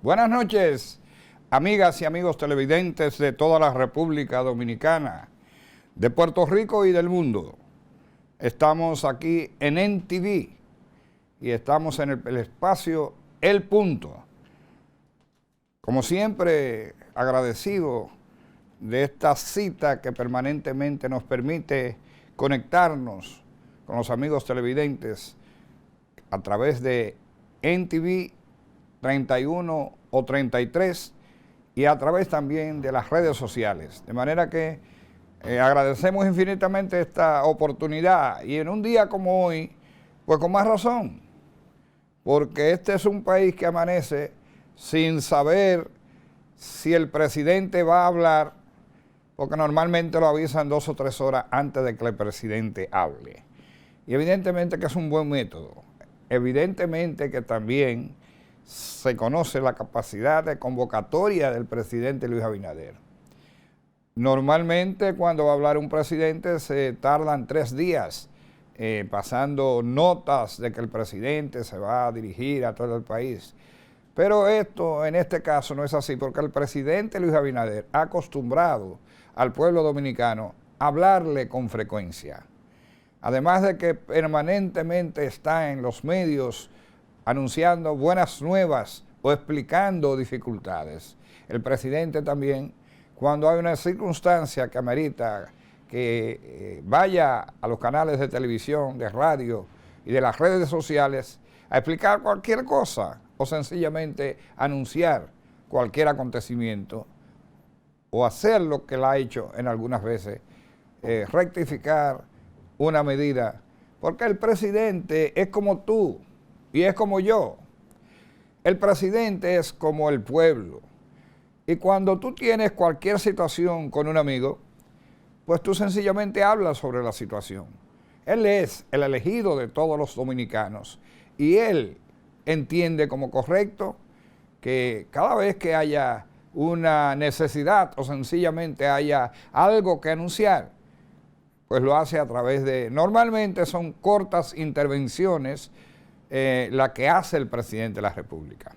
Buenas noches, amigas y amigos televidentes de toda la República Dominicana, de Puerto Rico y del mundo. Estamos aquí en NTV y estamos en el espacio El Punto. Como siempre, agradecido de esta cita que permanentemente nos permite conectarnos con los amigos televidentes a través de NTV 31 o 33 y a través también de las redes sociales. De manera que agradecemos infinitamente esta oportunidad y en un día como hoy, pues con más razón, porque este es un país que amanece sin saber si el presidente va a hablar, porque normalmente lo avisan 2 o 3 horas antes de que el presidente hable. Y evidentemente que es un buen método. Evidentemente que también se conoce la capacidad de convocatoria del presidente Luis Abinader. Normalmente cuando va a hablar un presidente se tardan 3 días pasando notas de que el presidente se va a dirigir a todo el país. Pero esto en este caso no es así, porque el presidente Luis Abinader ha acostumbrado al pueblo dominicano a hablarle con frecuencia. Además de que permanentemente está en los medios anunciando buenas nuevas o explicando dificultades. El presidente también, cuando hay una circunstancia que amerita que vaya a los canales de televisión, de radio y de las redes sociales a explicar cualquier cosa o sencillamente anunciar cualquier acontecimiento o hacer lo que la ha hecho en algunas veces, rectificar una medida, porque el presidente es como tú, y es como yo. El presidente es como el pueblo. Y cuando tú tienes cualquier situación con un amigo, pues tú sencillamente hablas sobre la situación. Él es el elegido de todos los dominicanos y él entiende como correcto que cada vez que haya una necesidad o sencillamente haya algo que anunciar, pues lo hace a través de, normalmente son cortas intervenciones, la que hace el presidente de la República.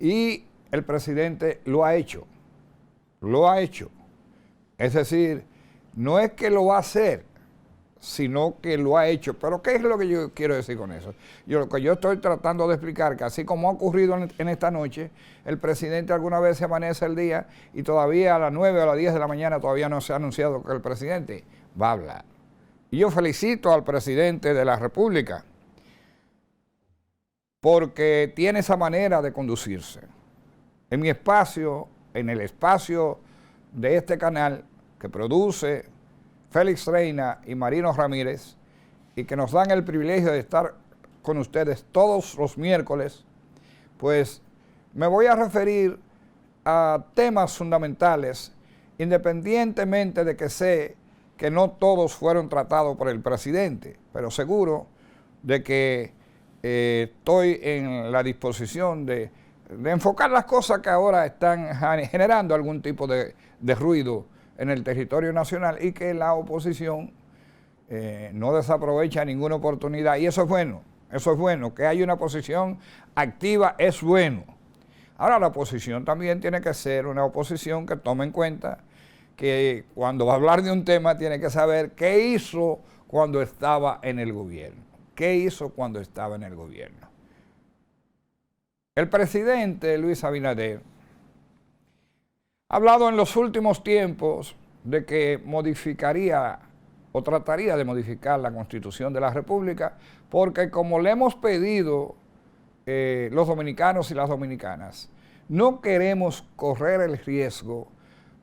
Y el presidente lo ha hecho. Es decir, no es que lo va a hacer, sino que lo ha hecho. Pero ¿qué es lo que yo quiero decir con eso? Lo que yo estoy tratando de explicar, que así como ha ocurrido en esta noche, el presidente alguna vez se amanece el día y todavía a las 9 o a las 10 de la mañana todavía no se ha anunciado que el presidente va a hablar. Y yo felicito al presidente de la República, porque tiene esa manera de conducirse. En mi espacio, en el espacio de este canal que produce Félix Reina y Marino Ramírez, y que nos dan el privilegio de estar con ustedes todos los miércoles, pues me voy a referir a temas fundamentales, independientemente de que sé que no todos fueron tratados por el presidente, pero seguro de que estoy en la disposición de enfocar las cosas que ahora están generando algún tipo de ruido en el territorio nacional y que la oposición no desaprovecha ninguna oportunidad. Y eso es bueno, que haya una oposición activa es bueno. Ahora la oposición también tiene que ser una oposición que tome en cuenta que cuando va a hablar de un tema tiene que saber qué hizo cuando estaba en el gobierno. ¿Qué hizo cuando estaba en el gobierno? El presidente Luis Abinader ha hablado en los últimos tiempos de que modificaría o trataría de modificar la Constitución de la República, porque como le hemos pedido los dominicanos y las dominicanas, no queremos correr el riesgo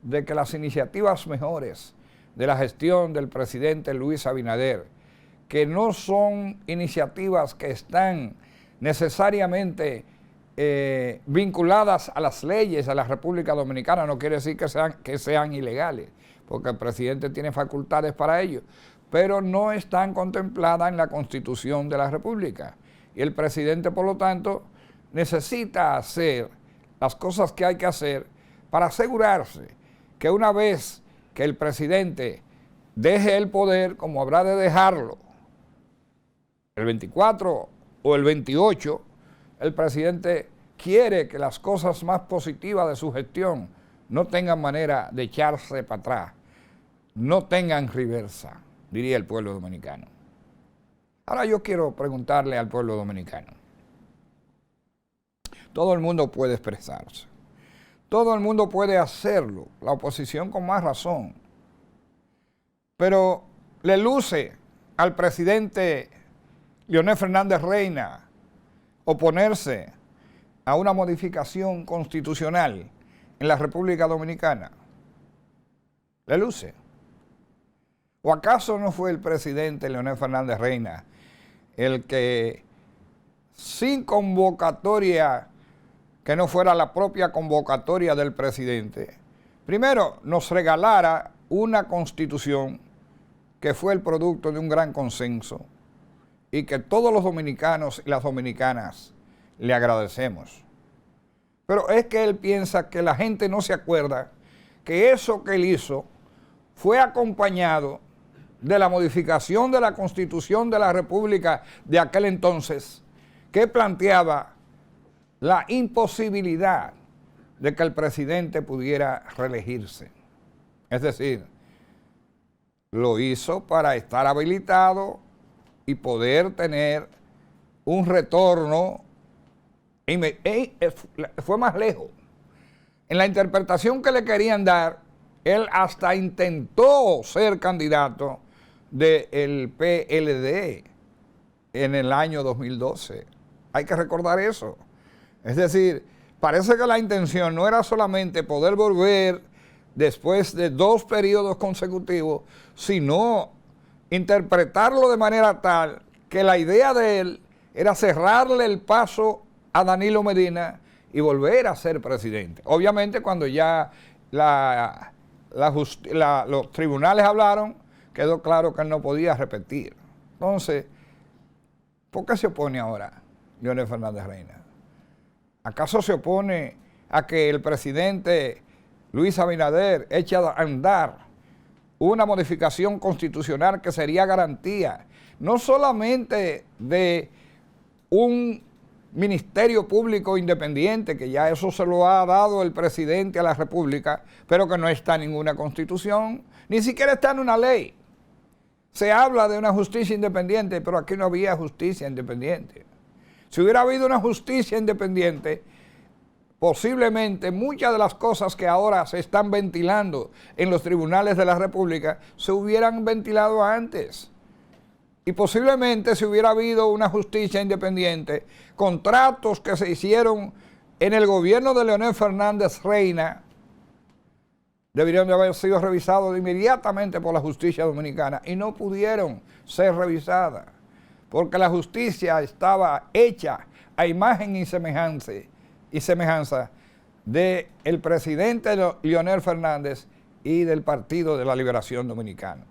de que las iniciativas mejores de la gestión del presidente Luis Abinader, que no son iniciativas que están necesariamente vinculadas a las leyes de la República Dominicana, no quiere decir que sean ilegales, porque el presidente tiene facultades para ello, pero no están contempladas en la Constitución de la República. Y el presidente, por lo tanto, necesita hacer las cosas que hay que hacer para asegurarse que una vez que el presidente deje el poder, como habrá de dejarlo el 24 o el 28, el presidente quiere que las cosas más positivas de su gestión no tengan manera de echarse para atrás, no tengan reversa, diría el pueblo dominicano. Ahora yo quiero preguntarle al pueblo dominicano. Todo el mundo puede expresarse, todo el mundo puede hacerlo, la oposición con más razón, pero le luce al presidente Leonel Fernández Reina oponerse a una modificación constitucional en la República Dominicana. ¿Le luce? ¿O acaso no fue el presidente Leonel Fernández Reina el que, sin convocatoria que no fuera la propia convocatoria del presidente, primero nos regalara una constitución que fue el producto de un gran consenso y que todos los dominicanos y las dominicanas le agradecemos? Pero es que él piensa que la gente no se acuerda que eso que él hizo fue acompañado de la modificación de la Constitución de la República de aquel entonces, que planteaba la imposibilidad de que el presidente pudiera reelegirse. Es decir, lo hizo para estar habilitado y poder tener un retorno. Fue más lejos. En la interpretación que le querían dar, él hasta intentó ser candidato del PLD en el año 2012. Hay que recordar eso. Es decir, parece que la intención no era solamente poder volver después de 2 periodos consecutivos, sino interpretarlo de manera tal que la idea de él era cerrarle el paso a Danilo Medina y volver a ser presidente. Obviamente cuando ya los tribunales hablaron, quedó claro que él no podía repetir. Entonces, ¿por qué se opone ahora Leonel Fernández Reina? ¿Acaso se opone a que el presidente Luis Abinader eche a andar una modificación constitucional que sería garantía no solamente de un ministerio público independiente, que ya eso se lo ha dado el presidente a la República, pero que no está en ninguna constitución, ni siquiera está en una ley? Se habla de una justicia independiente, pero aquí no había justicia independiente. Si hubiera habido una justicia independiente, posiblemente muchas de las cosas que ahora se están ventilando en los tribunales de la República se hubieran ventilado antes. Y posiblemente si hubiera habido una justicia independiente, contratos que se hicieron en el gobierno de Leonel Fernández Reina deberían de haber sido revisados inmediatamente por la justicia dominicana y no pudieron ser revisadas porque la justicia estaba hecha a imagen y semejanza del presidente Leonel Fernández y del Partido de la Liberación Dominicana.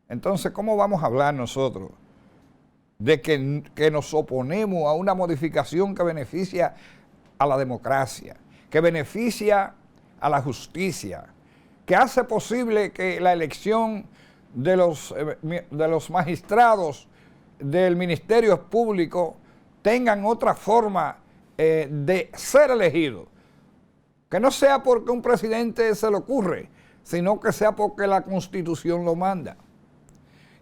Entonces, ¿cómo vamos a hablar nosotros de que nos oponemos a una modificación que beneficia a la democracia, que beneficia a la justicia, que hace posible que la elección de los magistrados del Ministerio Público tengan otra forma de ser elegidos? Que no sea porque un presidente se le ocurre, sino que sea porque la Constitución lo manda.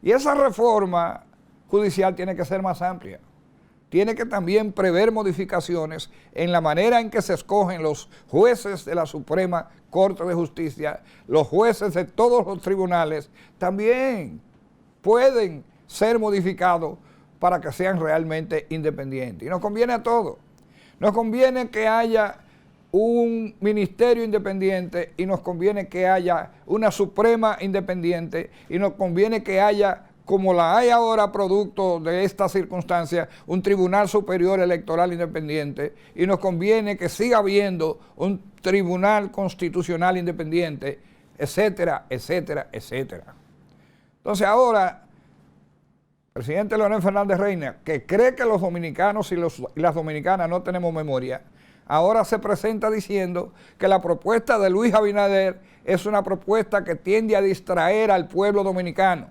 Y esa reforma judicial tiene que ser más amplia. Tiene que también prever modificaciones en la manera en que se escogen los jueces de la Suprema Corte de Justicia, los jueces de todos los tribunales, también pueden ser modificados para que sean realmente independientes. Y nos conviene a todos. Nos conviene que haya un ministerio independiente y nos conviene que haya una Suprema independiente y nos conviene que haya, como la hay ahora producto de esta circunstancia, un Tribunal Superior Electoral independiente, y nos conviene que siga habiendo un Tribunal Constitucional independiente, etcétera, etcétera, etcétera. Entonces ahora presidente Leonel Fernández Reina, que cree que los dominicanos y las dominicanas no tenemos memoria, ahora se presenta diciendo que la propuesta de Luis Abinader es una propuesta que tiende a distraer al pueblo dominicano.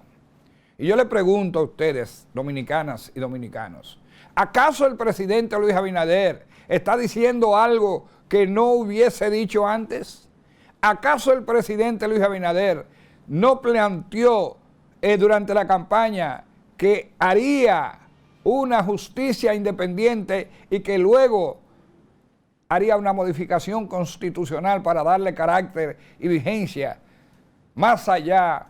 Y yo le pregunto a ustedes, dominicanas y dominicanos, ¿acaso el presidente Luis Abinader está diciendo algo que no hubiese dicho antes? ¿Acaso el presidente Luis Abinader no planteó durante la campaña que haría una justicia independiente y que luego haría una modificación constitucional para darle carácter y vigencia más allá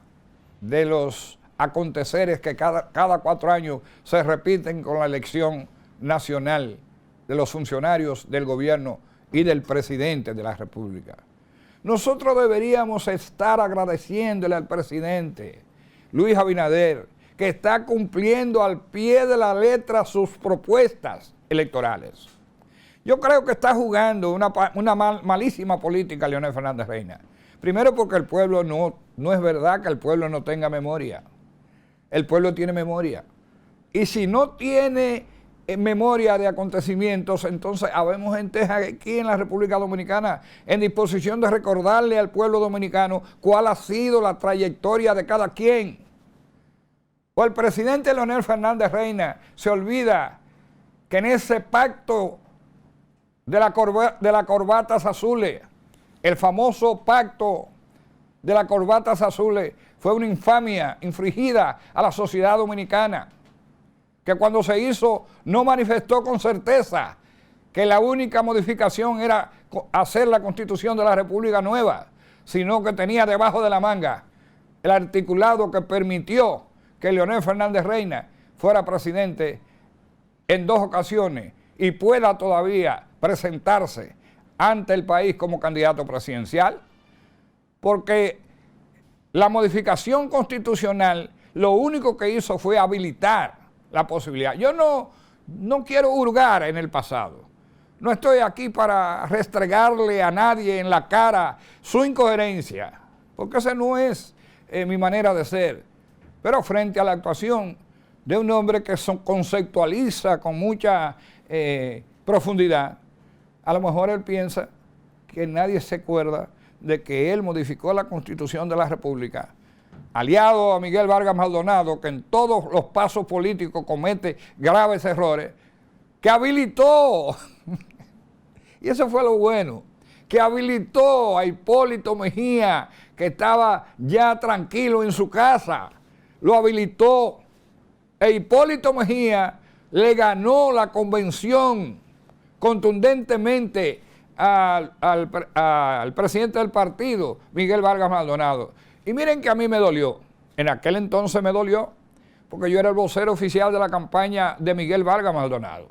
de los aconteceres que cada 4 años se repiten con la elección nacional de los funcionarios del gobierno y del presidente de la República? Nosotros deberíamos estar agradeciéndole al presidente Luis Abinader, que está cumpliendo al pie de la letra sus propuestas electorales. Yo creo que está jugando una malísima política Leonel Fernández Reina. Primero porque el pueblo no es verdad que el pueblo no tenga memoria. El pueblo tiene memoria. Y si no tiene memoria de acontecimientos, entonces habemos gente aquí en la República Dominicana en disposición de recordarle al pueblo dominicano cuál ha sido la trayectoria de cada quien. O el presidente Leonel Fernández Reina se olvida que en ese pacto de la corbatas azules, el famoso pacto de las corbatas azules, fue una infamia infligida a la sociedad dominicana, que cuando se hizo no manifestó con certeza que la única modificación era hacer la Constitución de la República nueva, sino que tenía debajo de la manga el articulado que permitió que Leonel Fernández Reina fuera presidente en 2 ocasiones y pueda todavía presentarse ante el país como candidato presidencial, porque la modificación constitucional lo único que hizo fue habilitar la posibilidad. Yo no quiero hurgar en el pasado. No estoy aquí para restregarle a nadie en la cara su incoherencia, porque esa no es mi manera de ser. Pero frente a la actuación de un hombre que conceptualiza con mucha profundidad, a lo mejor él piensa que nadie se acuerda de que él modificó la Constitución de la República, aliado a Miguel Vargas Maldonado, que en todos los pasos políticos comete graves errores, que habilitó, y eso fue lo bueno, que habilitó a Hipólito Mejía, que estaba ya tranquilo en su casa, lo habilitó. E Hipólito Mejía le ganó la convención contundentemente al presidente del partido, Miguel Vargas Maldonado. Y miren que a mí me dolió, en aquel entonces me dolió, porque yo era el vocero oficial de la campaña de Miguel Vargas Maldonado.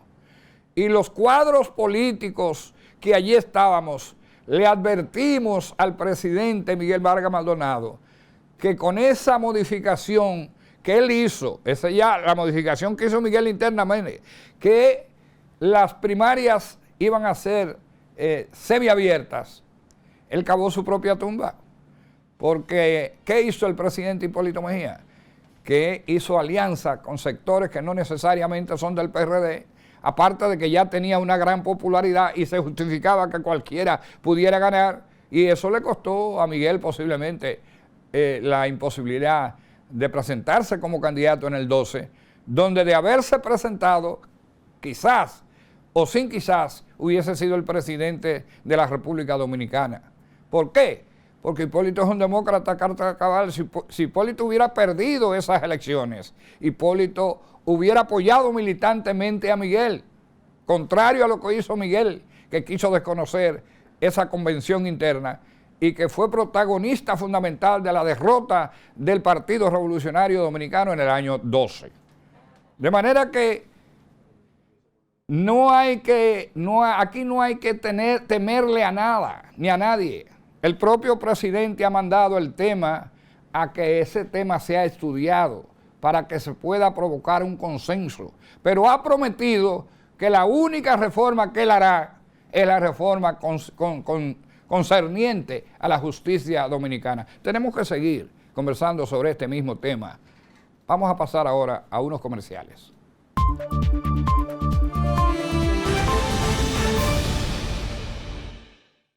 Y los cuadros políticos que allí estábamos, le advertimos al presidente Miguel Vargas Maldonado que con esa modificación que él hizo, esa ya la modificación que hizo Miguel internamente, que las primarias iban a ser semiabiertas, él cavó su propia tumba. Porque, ¿qué hizo el presidente Hipólito Mejía? Que hizo alianza con sectores que no necesariamente son del PRD, aparte de que ya tenía una gran popularidad y se justificaba que cualquiera pudiera ganar, y eso le costó a Miguel posiblemente la imposibilidad de presentarse como candidato en el 12, donde de haberse presentado, quizás o sin quizás, hubiese sido el presidente de la República Dominicana. ¿Por qué? Porque Hipólito es un demócrata carta cabal. Si Hipólito hubiera perdido esas elecciones, Hipólito hubiera apoyado militantemente a Miguel, contrario a lo que hizo Miguel, que quiso desconocer esa convención interna y que fue protagonista fundamental de la derrota del Partido Revolucionario Dominicano en el año 12. De manera que aquí no hay que temerle a nada, ni a nadie. El propio presidente ha mandado el tema a que ese tema sea estudiado para que se pueda provocar un consenso. Pero ha prometido que la única reforma que él hará es la reforma concerniente a la justicia dominicana. Tenemos que seguir conversando sobre este mismo tema Vamos a pasar ahora a unos comerciales.